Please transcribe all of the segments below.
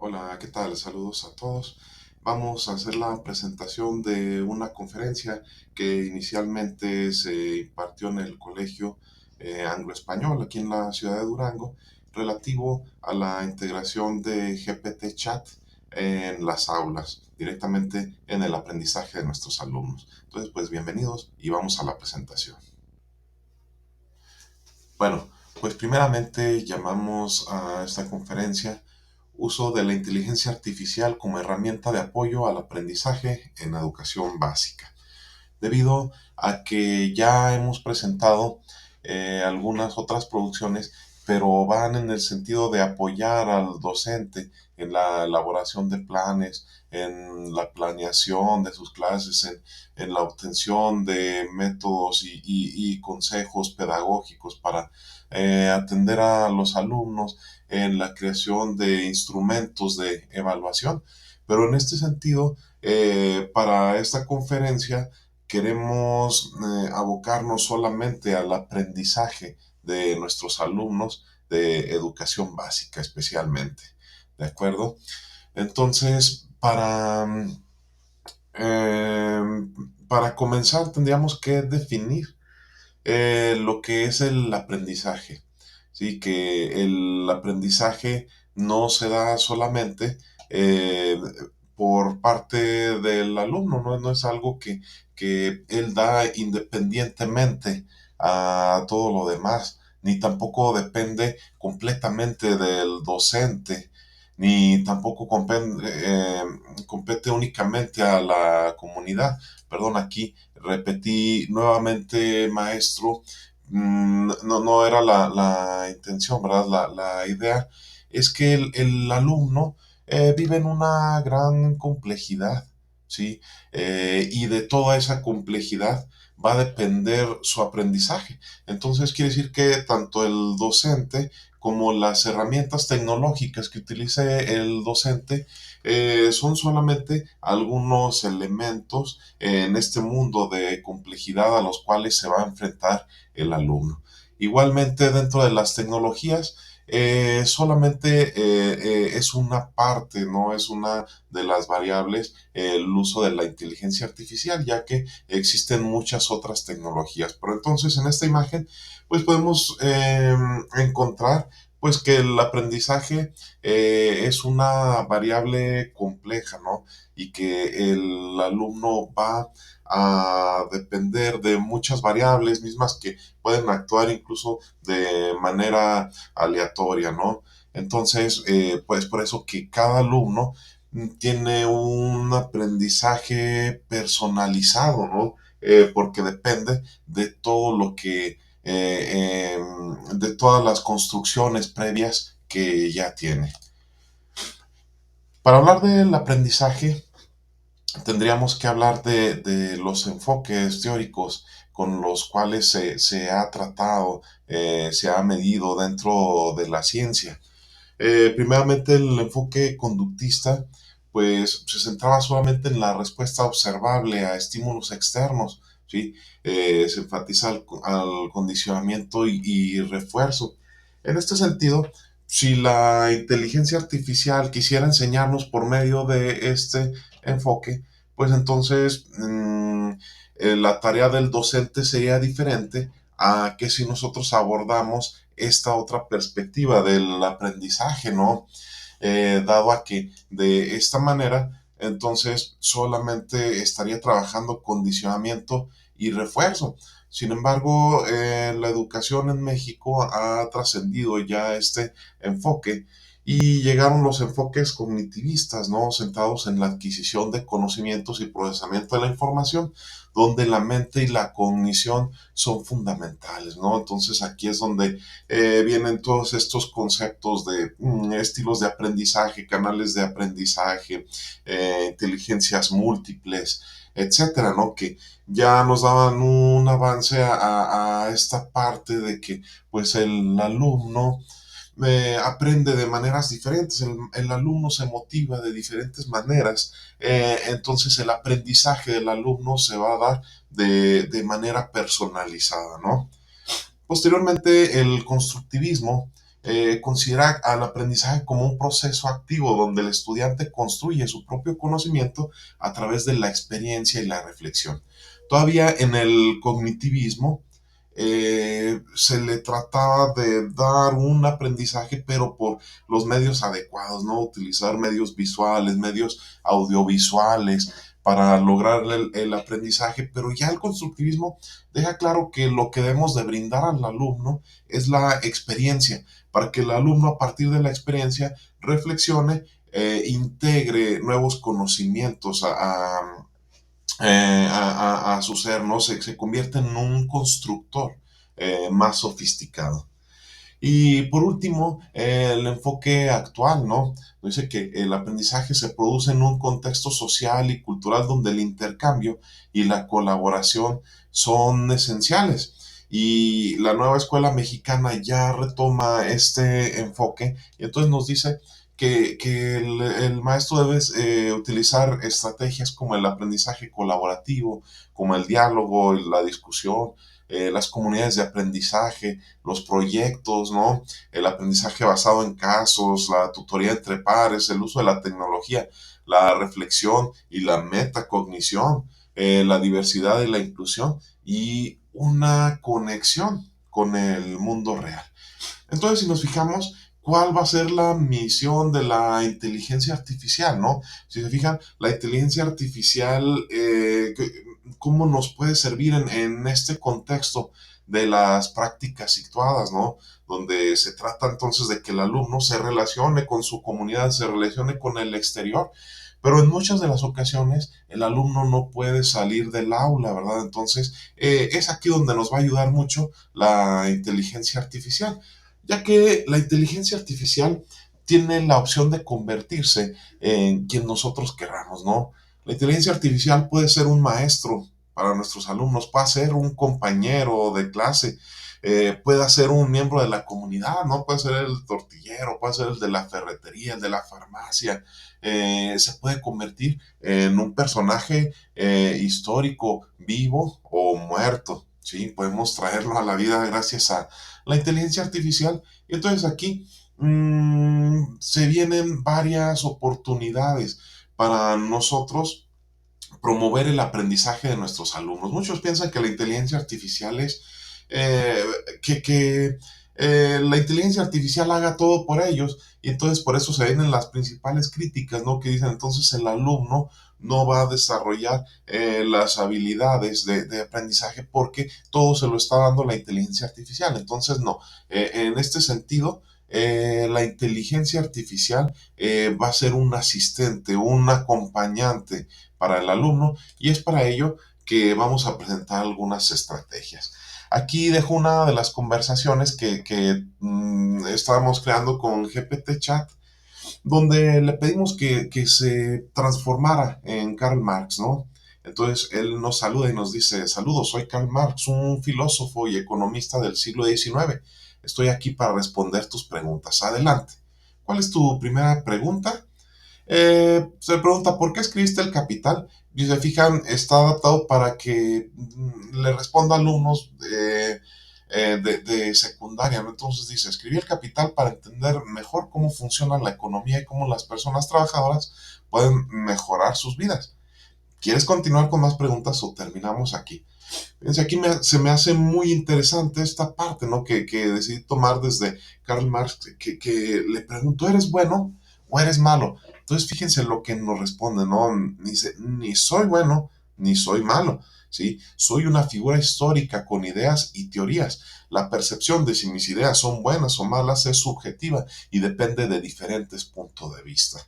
Hola, ¿qué tal? Saludos a todos. Vamos a hacer la presentación de una conferencia que inicialmente se impartió en el Colegio Anglo-Español aquí en la ciudad de Durango, relativo a la integración de GPT Chat en las aulas, directamente en el aprendizaje de nuestros alumnos. Entonces, pues bienvenidos y vamos a la presentación. Bueno, pues primeramente llamamos a esta conferencia uso de la inteligencia artificial como herramienta de apoyo al aprendizaje en educación básica, debido a que ya hemos presentado algunas otras producciones, pero van en el sentido de apoyar al docente en la elaboración de planes, en la planeación de sus clases, en la obtención de métodos y consejos pedagógicos para atender a los alumnos en la creación de instrumentos de evaluación. Pero en este sentido, para esta conferencia, queremos abocarnos solamente al aprendizaje de nuestros alumnos de educación básica especialmente. ¿De acuerdo? Entonces, eh, para comenzar tendríamos que definir lo que es el aprendizaje. Sí, que el aprendizaje no se da solamente eh, por parte del alumno, no es algo que él da independientemente a todo lo demás, ni tampoco depende completamente del docente, ni tampoco compete únicamente a la comunidad. Perdón, aquí repetí nuevamente, maestro, no era la intención, ¿verdad? La idea es que el alumno vive en una gran complejidad, ¿sí? Y de toda esa complejidad va a depender su aprendizaje. Entonces quiere decir que tanto el docente como las herramientas tecnológicas que utilice el docente son solamente algunos elementos en este mundo de complejidad a los cuales se va a enfrentar el alumno. Igualmente, dentro de las tecnologías, solamente es una parte, no es una de las variables el uso de la inteligencia artificial, ya que existen muchas otras tecnologías. Pero entonces, en esta imagen, pues podemos encontrar pues que el aprendizaje es una variable compleja, ¿no? Y que el alumno va a depender de muchas variables mismas que pueden actuar incluso de manera aleatoria, ¿no? Entonces, pues por eso que cada alumno tiene un aprendizaje personalizado, ¿no? Porque depende de todo lo que, de todas las construcciones previas que ya tiene. Para hablar del aprendizaje, tendríamos que hablar de los enfoques teóricos con los cuales se ha tratado, se ha medido dentro de la ciencia. Primeramente, el enfoque conductista, pues se centraba solamente en la respuesta observable a estímulos externos, ¿sí? Se enfatiza al condicionamiento y refuerzo. En este sentido, si la inteligencia artificial quisiera enseñarnos por medio de este enfoque, pues entonces la tarea del docente sería diferente a que si nosotros abordamos esta otra perspectiva del aprendizaje, ¿no? Dado a que de esta manera, entonces solamente estaría trabajando condicionamiento y refuerzo. Sin embargo, la educación en México ha trascendido ya este enfoque y llegaron los enfoques cognitivistas, ¿no? Centrados en la adquisición de conocimientos y procesamiento de la información, donde la mente y la cognición son fundamentales, ¿no? Entonces aquí es donde vienen todos estos conceptos de estilos de aprendizaje, canales de aprendizaje, inteligencias múltiples, etcétera, ¿no? Que ya nos daban un avance a esta parte de que pues el alumno aprende de maneras diferentes, el alumno se motiva de diferentes maneras, entonces el aprendizaje del alumno se va a dar manera personalizada, ¿no? Posteriormente, el constructivismo considera al aprendizaje como un proceso activo donde el estudiante construye su propio conocimiento a través de la experiencia y la reflexión. Todavía en el cognitivismo se le trataba de dar un aprendizaje, pero por los medios adecuados, ¿no? Utilizar medios visuales, medios audiovisuales para lograr el aprendizaje, pero ya el constructivismo deja claro que lo que debemos de brindar al alumno es la experiencia, para que el alumno a partir de la experiencia reflexione, integre nuevos conocimientos a su ser, ¿no? Se convierte en un constructor más sofisticado. Y por último, el enfoque actual, ¿no? Dice que el aprendizaje se produce en un contexto social y cultural donde el intercambio y la colaboración son esenciales. Y la nueva escuela mexicana ya retoma este enfoque y entonces nos dice que el maestro debe utilizar estrategias como el aprendizaje colaborativo, como el diálogo y la discusión, las comunidades de aprendizaje, los proyectos, ¿no? El aprendizaje basado en casos, la tutoría entre pares, el uso de la tecnología, la reflexión y la metacognición, la diversidad y la inclusión y una conexión con el mundo real. Entonces, si nos fijamos, ¿cuál va a ser la misión de la inteligencia artificial, no? Si se fijan, la inteligencia artificial, ¿cómo nos puede servir en este contexto de las prácticas situadas, no? Donde se trata entonces de que el alumno se relacione con su comunidad, se relacione con el exterior. Pero en muchas de las ocasiones el alumno no puede salir del aula, ¿verdad? Entonces, es aquí donde nos va a ayudar mucho la inteligencia artificial, ya que la inteligencia artificial tiene la opción de convertirse en quien nosotros querramos, ¿no? La inteligencia artificial puede ser un maestro para nuestros alumnos, puede ser un compañero de clase, puede ser un miembro de la comunidad, ¿no? Puede ser el tortillero, puede ser el de la ferretería, el de la farmacia, se puede convertir en un personaje histórico vivo o muerto, ¿sí? Podemos traerlo a la vida gracias a la inteligencia artificial. Y entonces aquí se vienen varias oportunidades para nosotros promover el aprendizaje de nuestros alumnos. Muchos piensan que la inteligencia artificial es eh, que la inteligencia artificial haga todo por ellos y entonces por eso se vienen las principales críticas, ¿no? Que dicen entonces el alumno no va a desarrollar las habilidades de aprendizaje porque todo se lo está dando la inteligencia artificial. Entonces, no, en este sentido, la inteligencia artificial va a ser un asistente, un acompañante para el alumno y es para ello que vamos a presentar algunas estrategias. Aquí dejo una de las conversaciones que estábamos creando con GPT Chat, donde le pedimos que se transformara en Karl Marx, ¿no? Entonces él nos saluda y nos dice, saludos, soy Karl Marx, un filósofo y economista del siglo XIX. Estoy aquí para responder tus preguntas. Adelante. ¿Cuál es tu primera pregunta? Se pregunta, ¿por qué escribiste el Capital? Y se fijan, está adaptado para que le responda a alumnos de secundaria, ¿no? Entonces dice, escribí el Capital para entender mejor cómo funciona la economía y cómo las personas trabajadoras pueden mejorar sus vidas. ¿Quieres continuar con más preguntas o terminamos aquí? Fíjense, aquí se me hace muy interesante esta parte, ¿no? Que decidí tomar desde Karl Marx, que le pregunto, ¿eres bueno o eres malo? Entonces, fíjense lo que nos responde, ¿no? Dice, ni soy bueno, ni soy malo, ¿sí? Soy una figura histórica con ideas y teorías. La percepción de si mis ideas son buenas o malas es subjetiva y depende de diferentes puntos de vista.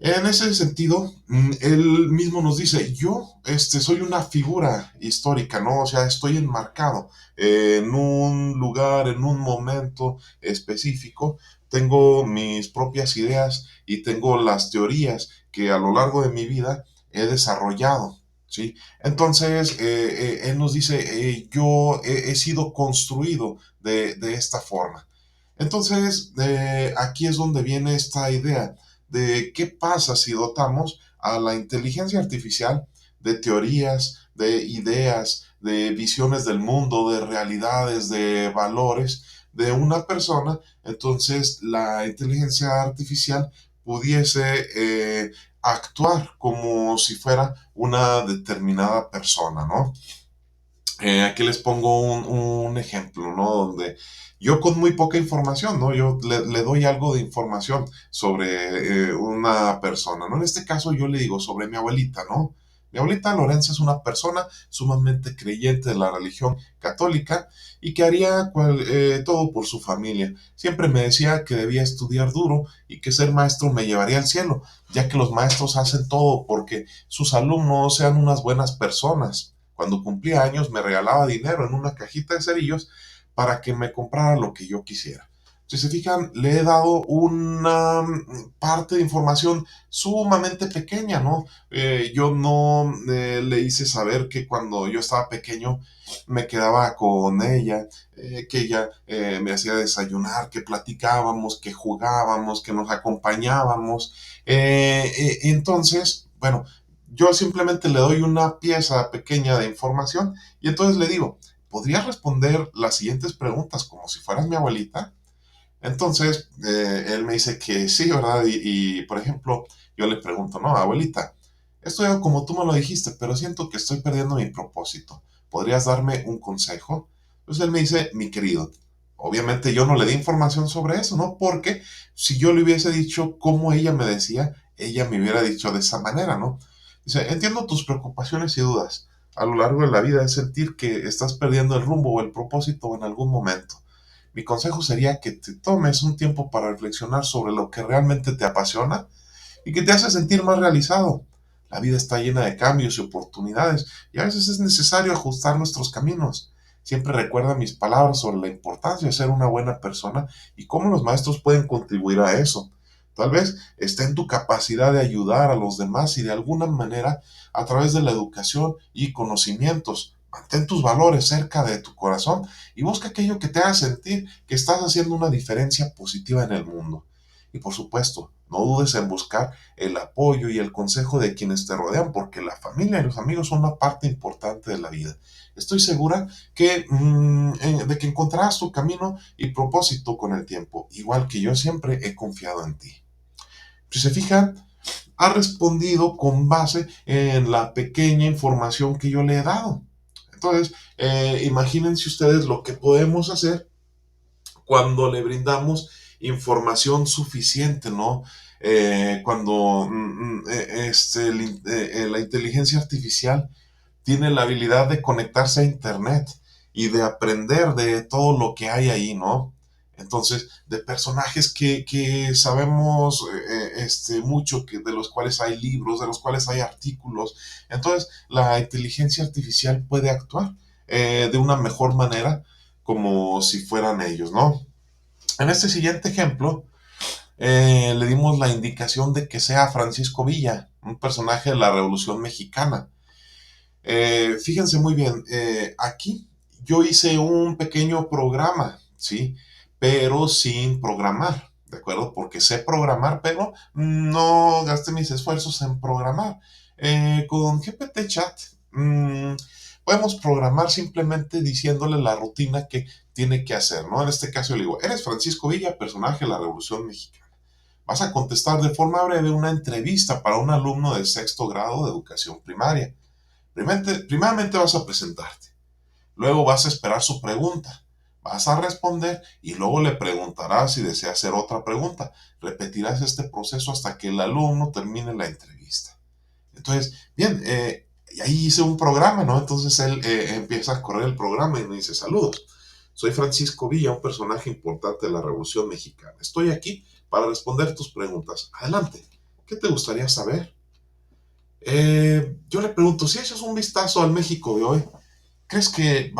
En ese sentido, él mismo nos dice, yo soy una figura histórica, ¿no? O sea, estoy enmarcado en un lugar, en un momento específico, tengo mis propias ideas y tengo las teorías que a lo largo de mi vida he desarrollado, ¿sí? Entonces, él nos dice, yo he sido construido de esta forma. Entonces, aquí es donde viene esta idea de qué pasa si dotamos a la inteligencia artificial de teorías, de ideas, de visiones del mundo, de realidades, de valores, de una persona, entonces la inteligencia artificial pudiese actuar como si fuera una determinada persona, ¿no? Aquí les pongo un ejemplo, ¿no? Donde yo con muy poca información, ¿no? Yo le doy algo de información sobre una persona, ¿no? En este caso yo le digo sobre mi abuelita, ¿no? Mi abuelita Lorenza es una persona sumamente creyente de la religión católica y que haría todo por su familia. Siempre me decía que debía estudiar duro y que ser maestro me llevaría al cielo, ya que los maestros hacen todo porque sus alumnos sean unas buenas personas. Cuando cumplía años me regalaba dinero en una cajita de cerillos para que me comprara lo que yo quisiera. Si se fijan, le he dado una parte de información sumamente pequeña, ¿no? Yo no le hice saber que cuando yo estaba pequeño me quedaba con ella, que ella me hacía desayunar, que platicábamos, que jugábamos, que nos acompañábamos. Entonces, bueno, yo simplemente le doy una pieza pequeña de información y entonces le digo, ¿podrías responder las siguientes preguntas como si fueras mi abuelita? Entonces, él me dice que sí, ¿verdad? Por ejemplo, yo le pregunto, no, abuelita, estoy como tú me lo dijiste, pero siento que estoy perdiendo mi propósito. ¿Podrías darme un consejo? Entonces él me dice, mi querido, obviamente yo no le di información sobre eso, ¿no? Porque si yo le hubiese dicho como ella me decía, ella me hubiera dicho de esa manera, ¿no? Dice, entiendo tus preocupaciones y dudas. A lo largo de la vida es sentir que estás perdiendo el rumbo o el propósito en algún momento. Mi consejo sería que te tomes un tiempo para reflexionar sobre lo que realmente te apasiona y que te hace sentir más realizado. La vida está llena de cambios y oportunidades y a veces es necesario ajustar nuestros caminos. Siempre recuerda mis palabras sobre la importancia de ser una buena persona y cómo los maestros pueden contribuir a eso. Tal vez esté en tu capacidad de ayudar a los demás y de alguna manera a través de la educación y conocimientos. Mantén tus valores cerca de tu corazón y busca aquello que te haga sentir que estás haciendo una diferencia positiva en el mundo. Y por supuesto, no dudes en buscar el apoyo y el consejo de quienes te rodean, porque la familia y los amigos son una parte importante de la vida. Estoy segura de que encontrarás tu camino y propósito con el tiempo, igual que yo siempre he confiado en ti. Si se fijan, ha respondido con base en la pequeña información que yo le he dado. Entonces, imagínense ustedes lo que podemos hacer cuando le brindamos información suficiente, ¿no? Cuando la inteligencia artificial tiene la habilidad de conectarse a Internet y de aprender de todo lo que hay ahí, ¿no? Entonces, de personajes que sabemos mucho, de los cuales hay libros, de los cuales hay artículos. Entonces, la inteligencia artificial puede actuar de una mejor manera como si fueran ellos, ¿no? En este siguiente ejemplo, le dimos la indicación de que sea Francisco Villa, un personaje de la Revolución Mexicana. Fíjense muy bien, aquí yo hice un pequeño programa, ¿sí? Pero sin programar, ¿de acuerdo? Porque sé programar, pero no gasté mis esfuerzos en programar. Con GPT Chat podemos programar simplemente diciéndole la rutina que tiene que hacer, ¿no? En este caso le digo, eres Francisco Villa, personaje de la Revolución Mexicana. Vas a contestar de forma breve una entrevista para un alumno de sexto grado de educación primaria. Primeramente vas a presentarte, luego vas a esperar su pregunta, vas a responder y luego le preguntarás si desea hacer otra pregunta. Repetirás este proceso hasta que el alumno termine la entrevista. Entonces, bien, y ahí hice un programa, ¿no? Entonces él empieza a correr el programa y me dice, saludos, soy Francisco Villa, un personaje importante de la Revolución Mexicana. Estoy aquí para responder tus preguntas. Adelante, ¿qué te gustaría saber? Yo le pregunto, si echas un vistazo al México de hoy, ¿crees que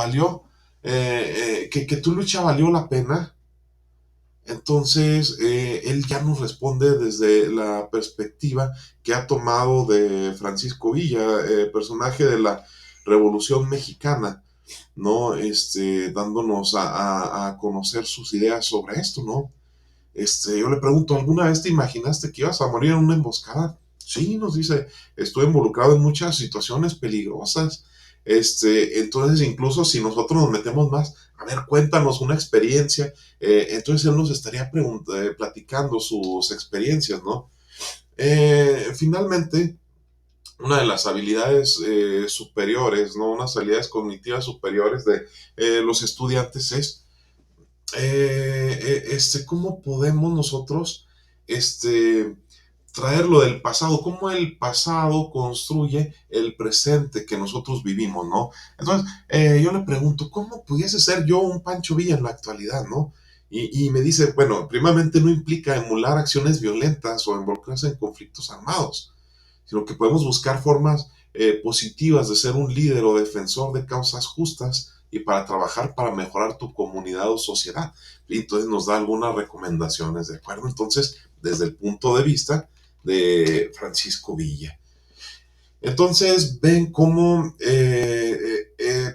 que tu lucha valió la pena? Entonces, él ya nos responde desde la perspectiva que ha tomado de Francisco Villa, personaje de la Revolución Mexicana, ¿no? Dándonos a conocer sus ideas sobre esto, ¿no? Yo le pregunto, ¿alguna vez te imaginaste que ibas a morir en una emboscada? Sí, nos dice, estuve involucrado en muchas situaciones peligrosas. Entonces, incluso si nosotros nos metemos más, a ver, cuéntanos una experiencia, entonces él nos estaría platicando sus experiencias, ¿no? Finalmente, una de las habilidades superiores, ¿no? Unas habilidades cognitivas superiores de los estudiantes es cómo podemos nosotros este, traerlo del pasado, cómo el pasado construye el presente que nosotros vivimos, ¿no? Entonces, yo le pregunto, ¿cómo pudiese ser yo un Pancho Villa en la actualidad, ¿no? Y me dice, bueno, primeramente no implica emular acciones violentas o involucrarse en conflictos armados, sino que podemos buscar formas positivas de ser un líder o defensor de causas justas y para trabajar para mejorar tu comunidad o sociedad. Y entonces nos da algunas recomendaciones, ¿de acuerdo? Entonces, desde el punto de vista de Francisco Villa. Entonces, ven cómo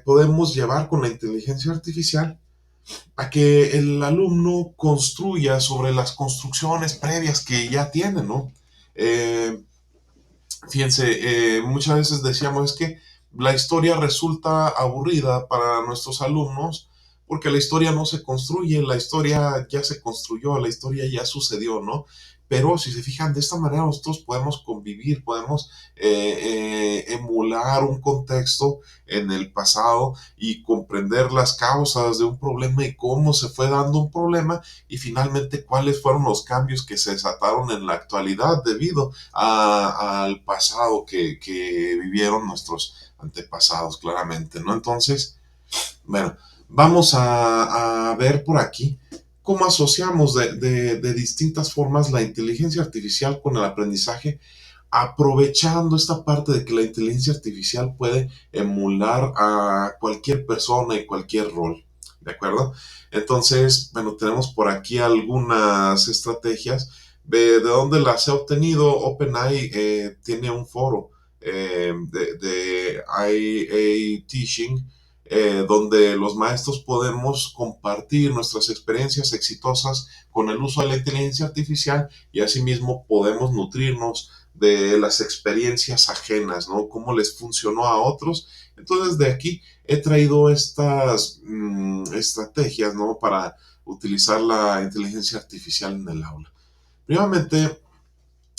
podemos llevar con la inteligencia artificial a que el alumno construya sobre las construcciones previas que ya tiene, ¿no? Eh, Fíjense, muchas veces decíamos es que la historia resulta aburrida para nuestros alumnos porque la historia no se construye, la historia ya se construyó, la historia ya sucedió, ¿no? Pero si se fijan, de esta manera nosotros podemos convivir, podemos emular un contexto en el pasado y comprender las causas de un problema y cómo se fue dando un problema y finalmente cuáles fueron los cambios que se desataron en la actualidad debido al pasado que vivieron nuestros antepasados, claramente, ¿no? Entonces, bueno, vamos a ver por aquí cómo asociamos de distintas formas la inteligencia artificial con el aprendizaje, aprovechando esta parte de que la inteligencia artificial puede emular a cualquier persona y cualquier rol, ¿de acuerdo? Entonces, bueno, tenemos por aquí algunas estrategias. ¿De dónde las he obtenido? OpenAI tiene un foro de IA Teaching, donde los maestros podemos compartir nuestras experiencias exitosas con el uso de la inteligencia artificial y asimismo podemos nutrirnos de las experiencias ajenas, ¿no? Cómo les funcionó a otros. Entonces, de aquí he traído estas estrategias, ¿no? Para utilizar la inteligencia artificial en el aula. Primeramente,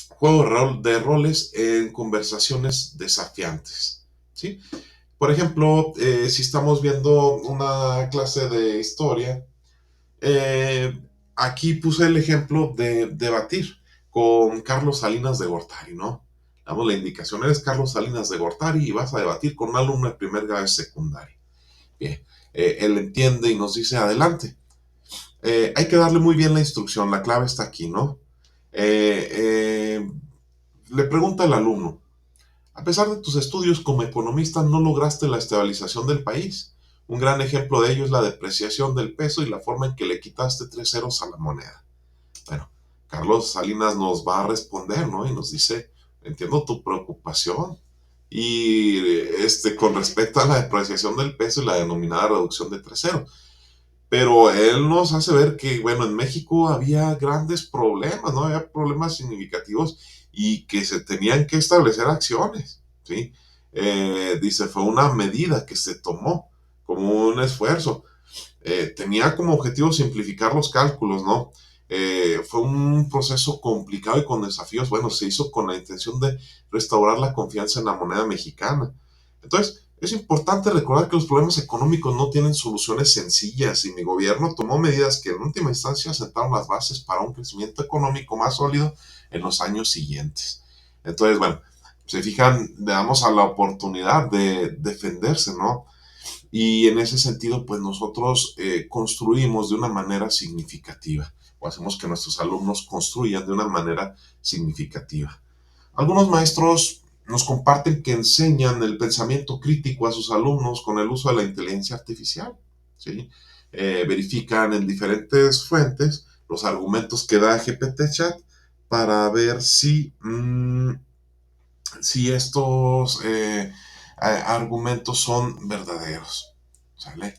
juego de roles en conversaciones desafiantes, ¿sí? Por ejemplo, si estamos viendo una clase de historia, eh, aquí puse el ejemplo de debatir con Carlos Salinas de Gortari, ¿no? Damos la indicación, eres Carlos Salinas de Gortari y vas a debatir con un alumno de primer grado de secundaria. Bien, él entiende y nos dice adelante. Hay que darle muy bien la instrucción, la clave está aquí, ¿no? Eh, eh, Le pregunta el alumno, a pesar de tus estudios como economista, no lograste la estabilización del país. Un gran ejemplo de ello es la depreciación del peso y la forma en que le quitaste 3 ceros a la moneda. Bueno, Carlos Salinas nos va a responder, ¿no? Y nos dice, entiendo tu preocupación. Y con respecto a la depreciación del peso y la denominada reducción de 3 ceros. Pero él nos hace ver que, bueno, en México había grandes problemas, ¿no? Había problemas significativos y que se tenían que establecer acciones, ¿sí? Dice, fue una medida que se tomó como un esfuerzo. Tenía como objetivo simplificar los cálculos, ¿no? Fue un proceso complicado y con desafíos. Bueno, se hizo con la intención de restaurar la confianza en la moneda mexicana. Entonces, es importante recordar que los problemas económicos no tienen soluciones sencillas y mi gobierno tomó medidas que en última instancia sentaron las bases para un crecimiento económico más sólido en los años siguientes. Entonces, bueno, se fijan, le damos a la oportunidad de defenderse, ¿no? Y en ese sentido, pues nosotros construimos de una manera significativa o hacemos que nuestros alumnos construyan de una manera significativa. Algunos maestros nos comparten que enseñan el pensamiento crítico a sus alumnos con el uso de la inteligencia artificial, ¿sí? Verifican en diferentes fuentes los argumentos que da GPT Chat para ver si estos argumentos son verdaderos, ¿sale?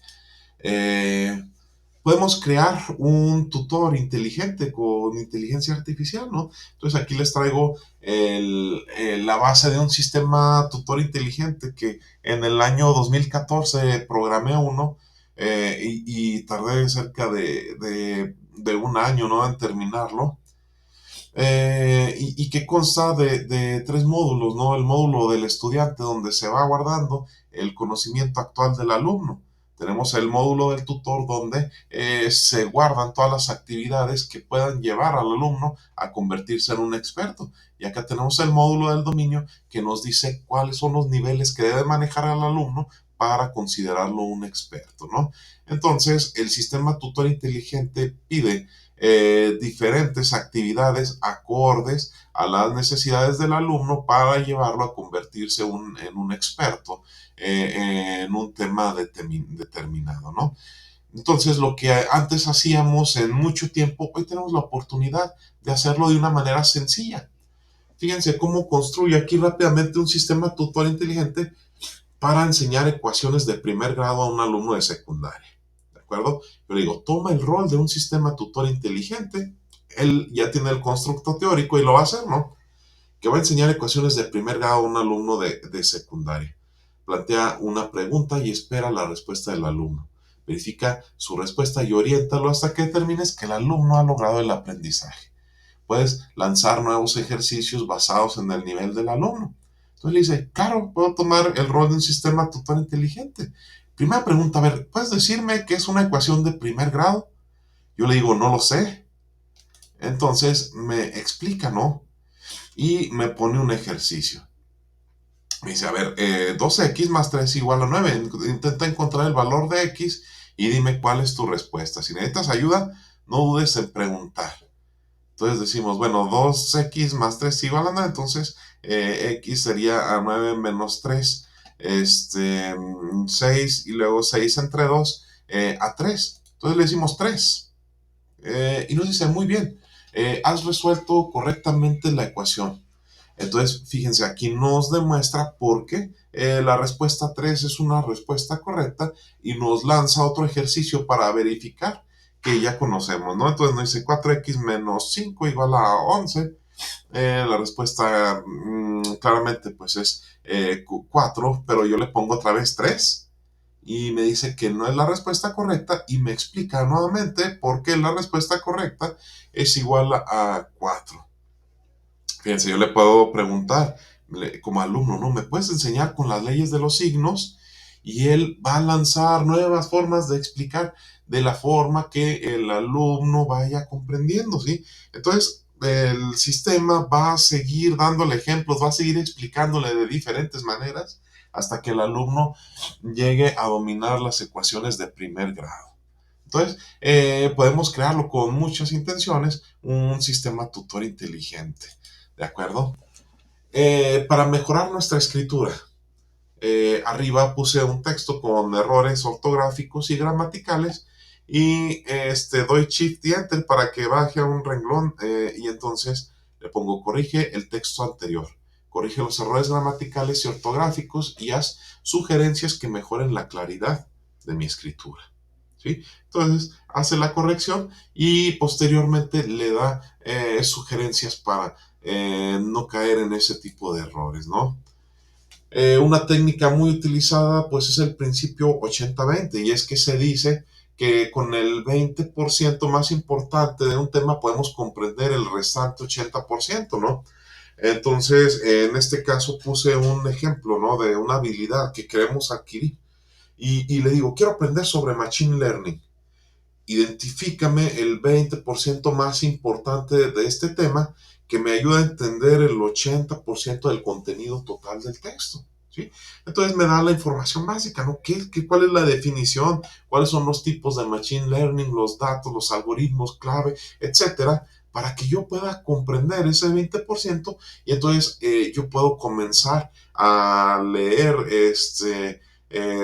Eh, podemos crear un tutor inteligente con inteligencia artificial, ¿no? Entonces aquí les traigo la base de un sistema tutor inteligente que en el año 2014 programé uno, y tardé cerca de un año, ¿no?, en terminarlo. Y que consta de tres módulos, ¿no? El módulo del estudiante, donde se va guardando el conocimiento actual del alumno. Tenemos el módulo del tutor, donde se guardan todas las actividades que puedan llevar al alumno a convertirse en un experto. Y acá tenemos el módulo del dominio, que nos dice cuáles son los niveles que debe manejar el alumno para considerarlo un experto, ¿no? Entonces, el sistema tutor inteligente pide diferentes actividades acordes a las necesidades del alumno para llevarlo a convertirse en un experto en un tema determinado, ¿no? Entonces, lo que antes hacíamos en mucho tiempo, hoy tenemos la oportunidad de hacerlo de una manera sencilla. Fíjense cómo construye aquí rápidamente un sistema tutor inteligente para enseñar ecuaciones de primer grado a un alumno de secundaria. ¿De acuerdo? Yo le digo, toma el rol de un sistema tutor inteligente. Él ya tiene el constructo teórico y lo va a hacer, ¿no? Que va a enseñar ecuaciones de primer grado a un alumno de secundaria. Plantea una pregunta y espera la respuesta del alumno. Verifica su respuesta y oriéntalo hasta que determines que el alumno ha logrado el aprendizaje. Puedes lanzar nuevos ejercicios basados en el nivel del alumno. Entonces le dice, claro, puedo tomar el rol de un sistema tutor inteligente. Primera pregunta, a ver, ¿puedes decirme qué es una ecuación de primer grado? Yo le digo, no lo sé. Entonces me explica, ¿no? Y me pone un ejercicio. Me dice, a ver, 12x más 3 igual a 9. Intenta encontrar el valor de x y dime cuál es tu respuesta. Si necesitas ayuda, no dudes en preguntar. Entonces decimos, bueno, 2x más 3 igual a 9, entonces x sería a 9 menos 3, 6, y luego 6 entre 2, a 3. Entonces le decimos 3. Y nos dice, muy bien, has resuelto correctamente la ecuación. Entonces, fíjense, aquí nos demuestra por qué la respuesta 3 es una respuesta correcta y nos lanza otro ejercicio para verificar que ya conocemos, ¿no? Entonces nos dice 4x menos 5 igual a 11. La respuesta claramente pues es 4, pero yo le pongo otra vez 3 y me dice que no es la respuesta correcta y me explica nuevamente por qué la respuesta correcta es igual a 4. Fíjense, yo le puedo preguntar como alumno, ¿no? ¿Me puedes enseñar con las leyes de los signos? Y él va a lanzar nuevas formas de explicar de la forma que el alumno vaya comprendiendo, ¿sí? Entonces, el sistema va a seguir dándole ejemplos, va a seguir explicándole de diferentes maneras hasta que el alumno llegue a dominar las ecuaciones de primer grado. Entonces, podemos crearlo con muchas intenciones, un sistema tutor inteligente. ¿De acuerdo? Para mejorar nuestra escritura, arriba puse un texto con errores ortográficos y gramaticales y doy Shift y Enter para que baje a un renglón, y entonces le pongo corrige el texto anterior, corrige los errores gramaticales y ortográficos y haz sugerencias que mejoren la claridad de mi escritura. ¿Sí? Entonces hace la corrección y posteriormente le da sugerencias para no caer en ese tipo de errores, ¿no? Una técnica muy utilizada pues es el principio 80-20 y es que se dice que con el 20% más importante de un tema podemos comprender el restante 80%, ¿no? Entonces, en este caso puse un ejemplo, ¿no?, de una habilidad que queremos adquirir y le digo, quiero aprender sobre Machine Learning. Identifícame el 20% más importante de este tema que me ayuda a entender el 80% del contenido total del texto. ¿Sí? Entonces me da la información básica, ¿no? ¿Cuál es la definición? ¿Cuáles son los tipos de Machine Learning, los datos, los algoritmos clave, etcétera? Para que yo pueda comprender ese 20% y entonces yo puedo comenzar a leer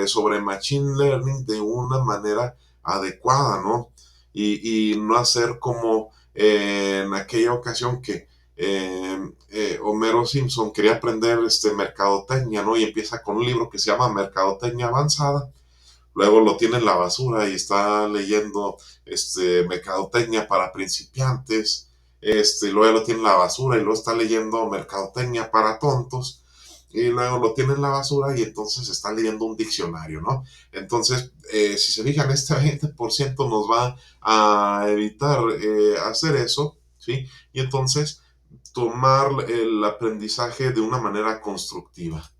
sobre Machine Learning de una manera adecuada, ¿no? Y no hacer como en aquella ocasión que Homero Simpson quería aprender mercadotecnia, ¿no? Y empieza con un libro que se llama Mercadotecnia Avanzada. luego lo tiene en la basura y está leyendo mercadotecnia para principiantes, luego lo tiene en la basura y luego está leyendo mercadotecnia para tontos, y luego lo tiene en la basura y entonces está leyendo un diccionario, ¿no? Entonces, si se fijan, este 20% nos va a evitar hacer eso, ¿sí? Y entonces tomar el aprendizaje de una manera constructiva.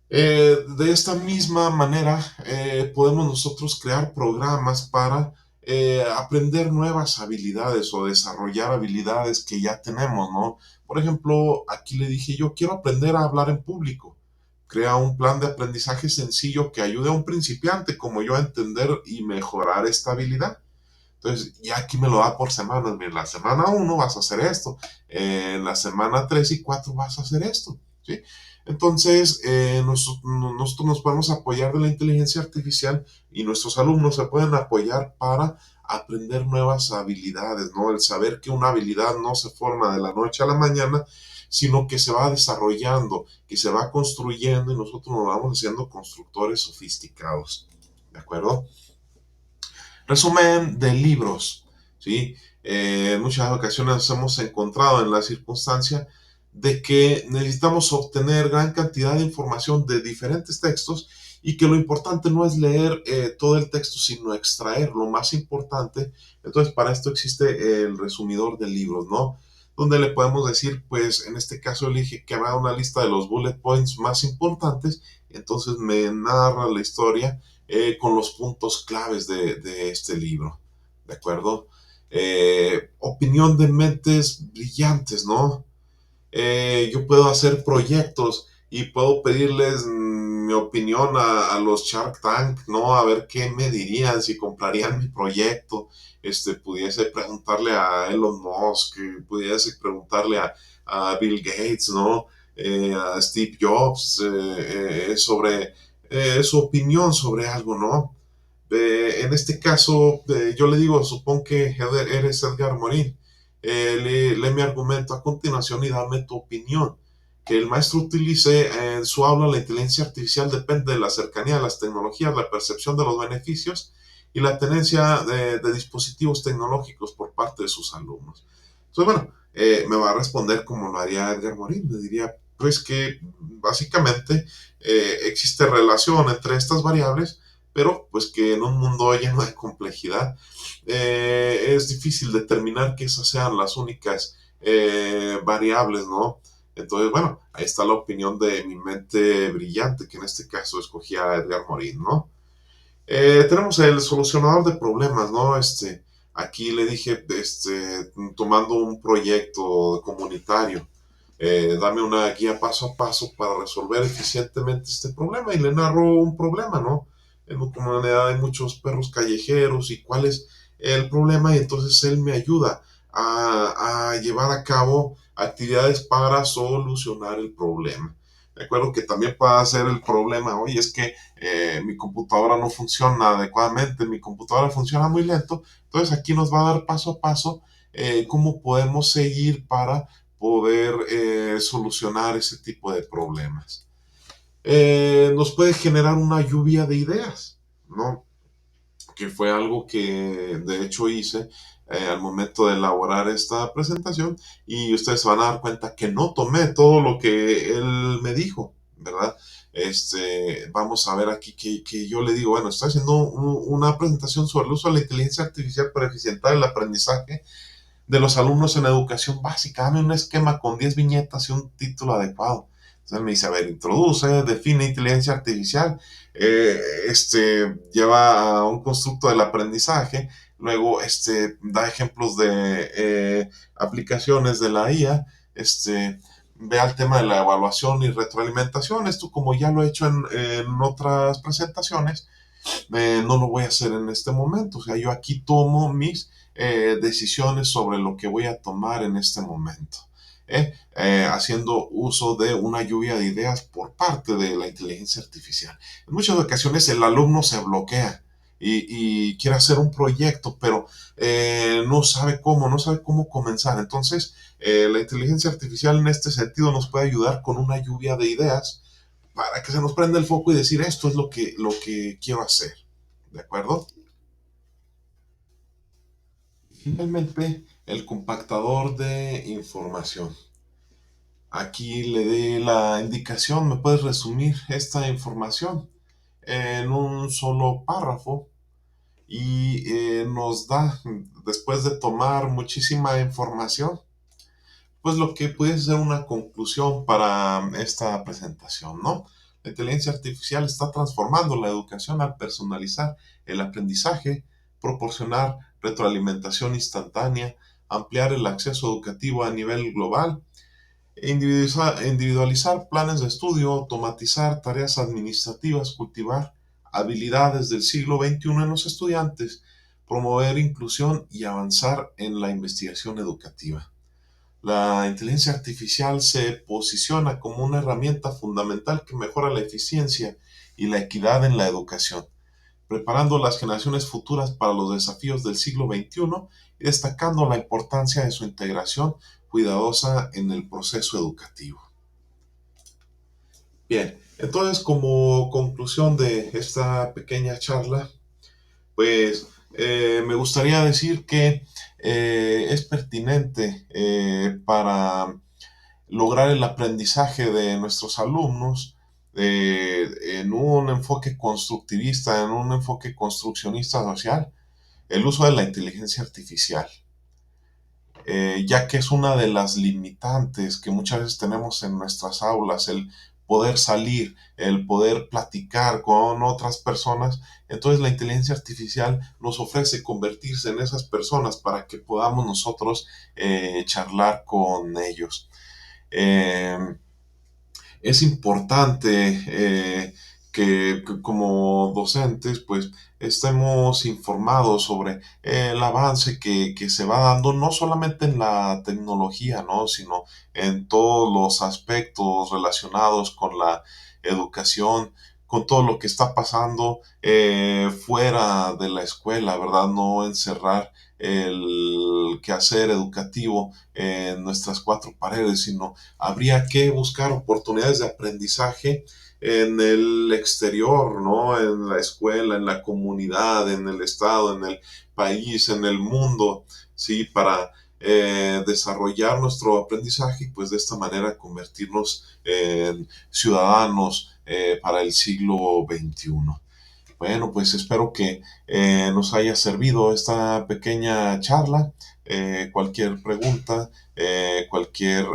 De esta misma manera, podemos nosotros crear programas para aprender nuevas habilidades o desarrollar habilidades que ya tenemos, ¿no? Por ejemplo, aquí le dije yo, quiero aprender a hablar en público. Crea un plan de aprendizaje sencillo que ayude a un principiante como yo a entender y mejorar esta habilidad. Entonces, ya aquí me lo da por semanas. En la semana 1 vas a hacer esto. En la semana 3 y 4 vas a hacer esto. ¿Sí? Entonces, nosotros nos podemos apoyar de la inteligencia artificial y nuestros alumnos se pueden apoyar para aprender nuevas habilidades, ¿no? El saber que una habilidad no se forma de la noche a la mañana, sino que se va desarrollando, que se va construyendo y nosotros nos vamos haciendo constructores sofisticados. ¿De acuerdo? Resumen de libros, ¿sí? En muchas ocasiones nos hemos encontrado en la circunstancia de que necesitamos obtener gran cantidad de información de diferentes textos y que lo importante no es leer todo el texto, sino extraer lo más importante. Entonces, para esto existe el resumidor de libros, ¿no? Donde le podemos decir, pues, en este caso elige que haga una lista de los bullet points más importantes, entonces me narra la historia con los puntos claves de este libro, ¿de acuerdo? Opinión de mentes brillantes, ¿no? Yo puedo hacer proyectos y puedo pedirles mi opinión a los Shark Tank, ¿no? A ver qué me dirían si comprarían mi proyecto. Pudiese preguntarle a Elon Musk, pudiese preguntarle a Bill Gates, ¿no? A Steve Jobs sobre su opinión sobre algo, ¿no? En este caso, yo le digo, supón que eres Edgar Morin, lee mi argumento a continuación y dame tu opinión. Que el maestro utilice en su aula la inteligencia artificial depende de la cercanía de las tecnologías, la percepción de los beneficios y la tenencia de dispositivos tecnológicos por parte de sus alumnos. Entonces, bueno, me va a responder como lo haría Edgar Morin. Me diría, pues que básicamente existe relación entre estas variables, pero pues que en un mundo lleno de complejidad es difícil determinar que esas sean las únicas variables, ¿no? Entonces, bueno, ahí está la opinión de mi mente brillante, que en este caso escogía a Edgar Morin, ¿no? Tenemos el solucionador de problemas, ¿no? Aquí le dije, tomando un proyecto comunitario, dame una guía paso a paso para resolver eficientemente este problema y le narro un problema, ¿no? En mi comunidad hay muchos perros callejeros y cuál es el problema y entonces él me ayuda a llevar a cabo actividades para solucionar el problema. De acuerdo que también puede ser el problema, oye, es que mi computadora no funciona adecuadamente, mi computadora funciona muy lento, entonces aquí nos va a dar paso a paso cómo podemos seguir para poder solucionar ese tipo de problemas. Nos puede generar una lluvia de ideas, ¿no? Que fue algo que de hecho hice al momento de elaborar esta presentación y ustedes se van a dar cuenta que no tomé todo lo que él me dijo, ¿verdad? Vamos a ver aquí que yo le digo, bueno, estoy haciendo una presentación sobre el uso de la inteligencia artificial para eficientar el aprendizaje de los alumnos en educación básica. Dame un esquema con 10 viñetas y un título adecuado. Entonces me dice, a ver, introduce, define inteligencia artificial, lleva a un constructo del aprendizaje, luego da ejemplos de aplicaciones de la IA, ve al tema de la evaluación y retroalimentación. Esto, como ya lo he hecho en otras presentaciones, no lo voy a hacer en este momento. O sea, yo aquí tomo mis decisiones sobre lo que voy a tomar en este momento. Haciendo uso de una lluvia de ideas por parte de la inteligencia artificial. En muchas ocasiones el alumno se bloquea y quiere hacer un proyecto, pero no sabe cómo comenzar. Entonces, la inteligencia artificial en este sentido nos puede ayudar con una lluvia de ideas para que se nos prenda el foco y decir esto es lo que quiero hacer. ¿De acuerdo? Finalmente, el compactador de información. Aquí le dé la indicación, me puedes resumir esta información en un solo párrafo y nos da, después de tomar muchísima información, pues lo que puede ser una conclusión para esta presentación, ¿no? La inteligencia artificial está transformando la educación al personalizar el aprendizaje, proporcionar retroalimentación instantánea, ampliar el acceso educativo a nivel global, individualizar planes de estudio, automatizar tareas administrativas, cultivar habilidades del siglo XXI en los estudiantes, promover inclusión y avanzar en la investigación educativa. La inteligencia artificial se posiciona como una herramienta fundamental que mejora la eficiencia y la equidad en la educación, preparando las generaciones futuras para los desafíos del siglo XXI y destacando la importancia de su integración cuidadosa en el proceso educativo. Bien, entonces como conclusión de esta pequeña charla, pues me gustaría decir que es pertinente para lograr el aprendizaje de nuestros alumnos en un enfoque constructivista, en un enfoque construccionista social, el uso de la inteligencia artificial, ya que es una de las limitantes que muchas veces tenemos en nuestras aulas, el poder salir, el poder platicar con otras personas. Entonces la inteligencia artificial nos ofrece convertirse en esas personas para que podamos nosotros charlar con ellos. Eh, es importante que como docentes pues estemos informados sobre el avance que se va dando no solamente en la tecnología, ¿no? Sino en todos los aspectos relacionados con la educación, con todo lo que está pasando fuera de la escuela, ¿verdad? No encerrar el quehacer educativo en nuestras cuatro paredes, sino habría que buscar oportunidades de aprendizaje en el exterior, ¿no? En la escuela, en la comunidad, en el estado, en el país, en el mundo, ¿sí? Para desarrollar nuestro aprendizaje y pues de esta manera convertirnos en ciudadanos para el siglo XXI. Bueno, pues espero que nos haya servido esta pequeña charla. Cualquier pregunta, cualquier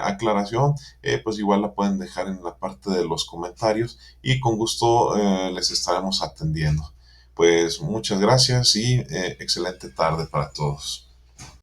aclaración, pues igual la pueden dejar en la parte de los comentarios y con gusto les estaremos atendiendo. Pues muchas gracias y excelente tarde para todos.